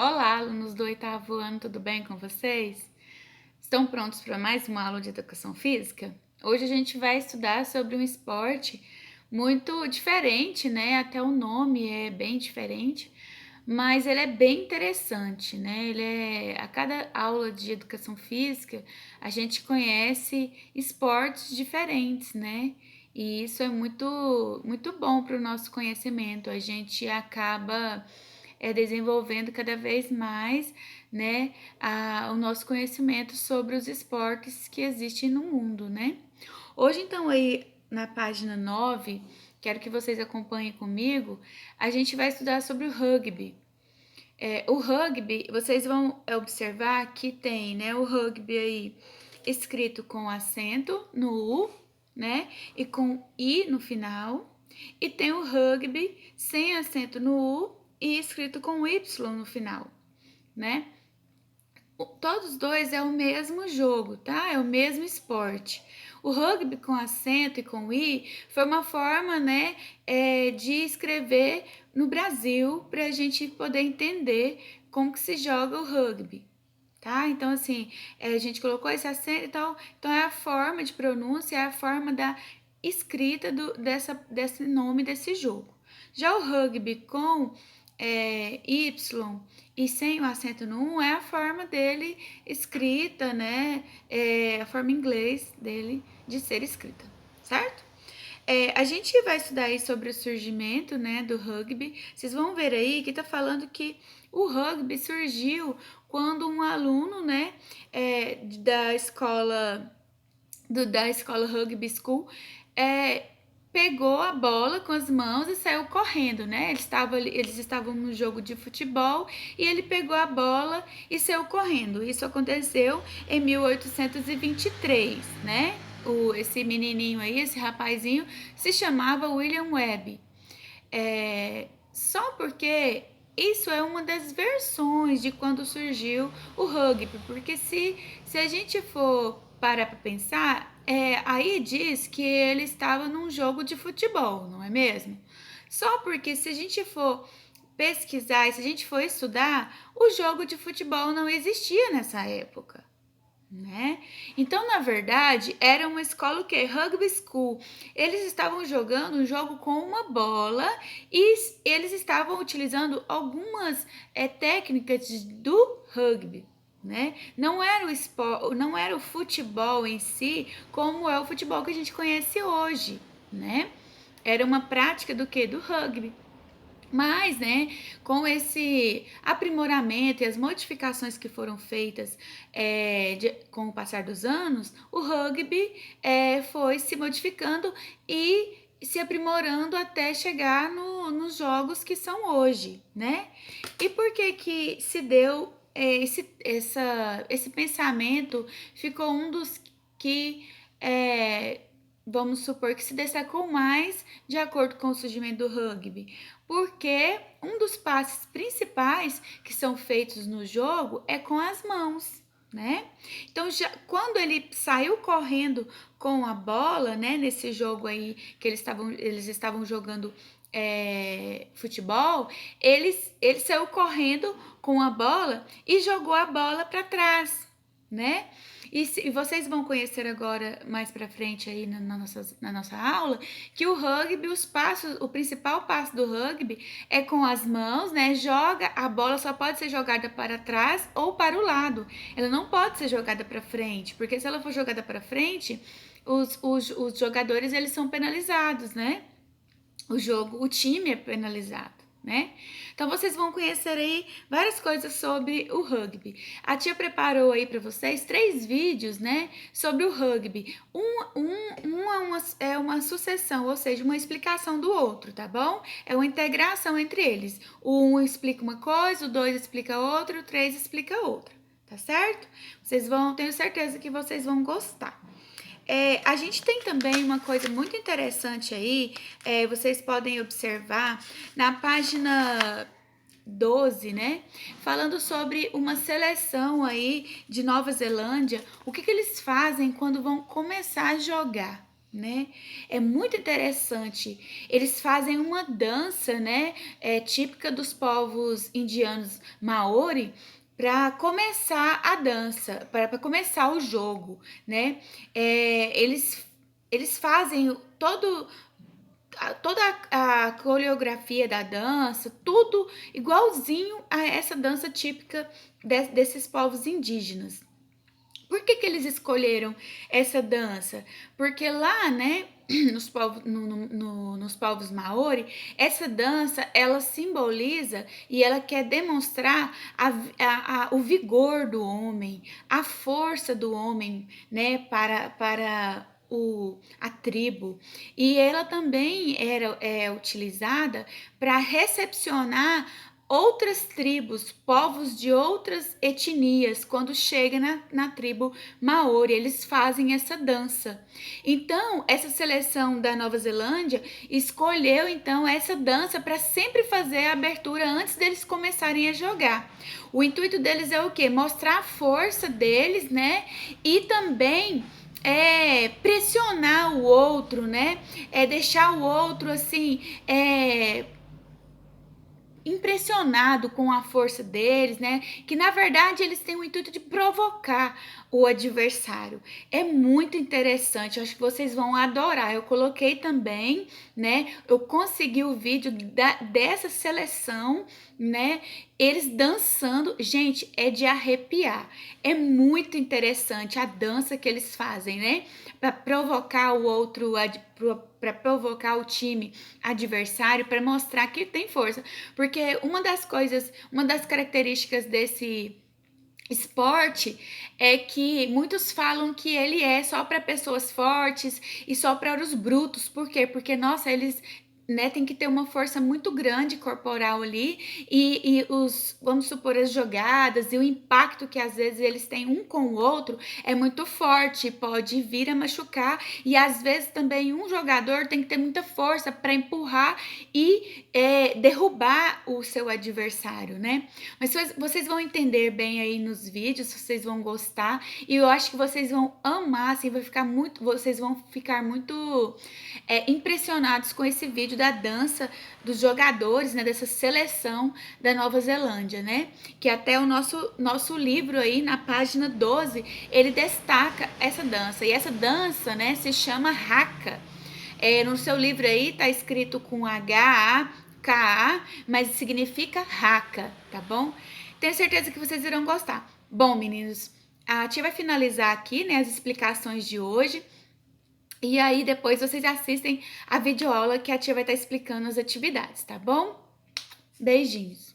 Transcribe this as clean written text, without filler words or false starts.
Olá, alunos do oitavo ano, tudo bem com vocês? Estão prontos para mais uma aula de educação física? Hoje a gente vai estudar sobre um esporte muito diferente, né? Até o nome é bem diferente, mas ele é bem interessante, né? A cada aula de educação física a gente conhece esportes diferentes, né? E isso é muito bom para o nosso conhecimento. A gente acaba desenvolvendo cada vez mais, né, o nosso conhecimento sobre os esportes que existem no mundo, né? Hoje, então, aí na página 9, quero que vocês acompanhem comigo, a gente vai estudar sobre o rugby. O rugby, vocês vão observar que tem, né, o rugby aí escrito com acento no U, né, e com I no final, e tem o rugby sem acento no U e escrito com Y no final, né? Todos dois é o mesmo jogo, tá? É o mesmo esporte. O rugby com acento e com i foi uma forma, né, de escrever no Brasil para a gente poder entender como que se joga o rugby, tá? Então, assim, a gente colocou esse acento e tal. Então, é a forma de pronúncia, é a forma da escrita desse nome desse jogo. Já o rugby com Y e sem o acento no 1 é a forma dele escrita, né? A forma em inglês dele de ser escrita, certo? A gente vai estudar aí sobre o surgimento, né, do rugby. Vocês vão ver aí que tá falando que o rugby surgiu quando um aluno, né, da escola Rugby School, é, pegou a bola com as mãos e saiu correndo, né? Eles estavam no jogo de futebol e ele pegou a bola e saiu correndo. Isso aconteceu em 1823, né? Esse menininho aí, esse rapazinho, se chamava William Webb. Só porque isso é uma das versões de quando surgiu o rugby, porque se a gente for parar para pensar, aí diz que ele estava num jogo de futebol, não é mesmo? Só porque se a gente for pesquisar e se a gente for estudar, o jogo de futebol não existia nessa época, né? Então, na verdade, era uma escola o quê? Rugby School. Eles estavam jogando um jogo com uma bola e eles estavam utilizando algumas técnicas do rugby, né? Não era o futebol em si como é o futebol que a gente conhece hoje, né? Era uma prática do quê? Do rugby. Mas, né, com esse aprimoramento e as modificações que foram feitas com o passar dos anos, o rugby foi se modificando e se aprimorando até chegar nos jogos que são hoje, né? E por que se deu esse pensamento ficou um dos que vamos supor que se destacou mais de acordo com o surgimento do rugby, porque um dos passes principais que são feitos no jogo é com as mãos, né? Então, quando ele saiu correndo com a bola, né, nesse jogo aí que eles estavam jogando futebol, ele saiu correndo com a bola e jogou a bola para trás, né? E vocês vão conhecer agora, mais pra frente aí na nossa aula, que o rugby, o principal passo do rugby é com as mãos, né? A bola só pode ser jogada para trás ou para o lado. Ela não pode ser jogada para frente, porque se ela for jogada para frente, os jogadores eles são penalizados, né? O time é penalizado, né? Então vocês vão conhecer aí várias coisas sobre o rugby. A tia preparou aí para vocês 3 vídeos, né, sobre o rugby. É uma sucessão, ou seja, uma explicação do outro, tá bom? É uma integração entre eles. O 1 explica uma coisa, o 2 explica outra, o 3 explica outra, tá certo? Tenho certeza que vocês vão gostar. A gente tem também uma coisa muito interessante aí, vocês podem observar na página 12, né? Falando sobre uma seleção aí de Nova Zelândia, o que eles fazem quando vão começar a jogar, né? É muito interessante. Eles fazem uma dança, né? Típica dos povos indianos Maori para começar a dança, para começar o jogo, né? Eles fazem toda a coreografia da dança, tudo igualzinho a essa dança típica desses povos indígenas. Por que eles escolheram essa dança? Porque lá, né, nos povos Maori, essa dança ela simboliza e ela quer demonstrar o vigor do homem, a força do homem, né, para a tribo. E ela também é utilizada para recepcionar outras tribos, povos de outras etnias, quando chega na tribo Maori, eles fazem essa dança. Então, essa seleção da Nova Zelândia escolheu então essa dança para sempre fazer a abertura antes deles começarem a jogar. O intuito deles é o quê? Mostrar a força deles, né? E também pressionar o outro, né? Deixar o outro assim, impressionado com a força deles, né? Que na verdade eles têm o intuito de provocar o adversário. É muito interessante, eu acho que vocês vão adorar. Eu coloquei também, né? Eu consegui o vídeo dessa seleção, né? Eles dançando, gente, é de arrepiar. É muito interessante a dança que eles fazem, né? Para provocar o outro, para provocar o time adversário, para mostrar que tem força. Porque uma das características desse esporte é que muitos falam que ele é só para pessoas fortes e só para os brutos. Por quê? Porque, nossa, eles, né, tem que ter uma força muito grande corporal ali vamos supor, as jogadas e o impacto que às vezes eles têm um com o outro é muito forte, pode vir a machucar e às vezes também um jogador tem que ter muita força para empurrar e derrubar o seu adversário, né? Mas vocês vão entender bem aí nos vídeos, vocês vão gostar e eu acho que vocês vão amar, assim, vocês vão ficar muito impressionados com esse vídeo da dança dos jogadores, né, dessa seleção da Nova Zelândia, né? Que até o nosso livro aí, na página 12, ele destaca essa dança. E essa dança, né, se chama Haka. No seu livro aí tá escrito com H-A-K-A, mas significa Haka, tá bom? Tenho certeza que vocês irão gostar. Bom, meninos, a tia vai finalizar aqui, né, as explicações de hoje. E aí depois vocês assistem a videoaula que a tia vai estar explicando as atividades, tá bom? Beijinhos!